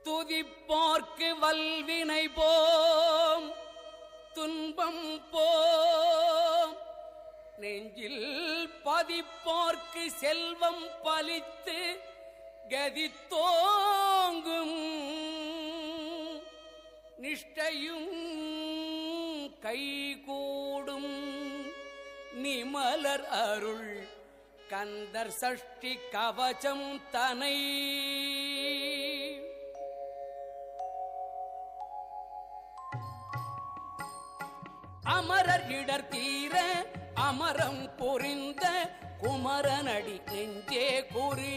துதிப்போர்க்கு வல்வினை போம் துன்பம் போம் நெஞ்சில் பதிப்போர்க்கு செல்வம் பலித்து கதித்தோங்கும் நிஷ்டையும் கைகூடும் நிமலர் அருள் கந்தர் சஷ்டி கவசம் தனை அமரர் இடர் தீர அமரம் புரிந்த குமரனடி நெஞ்சே குறி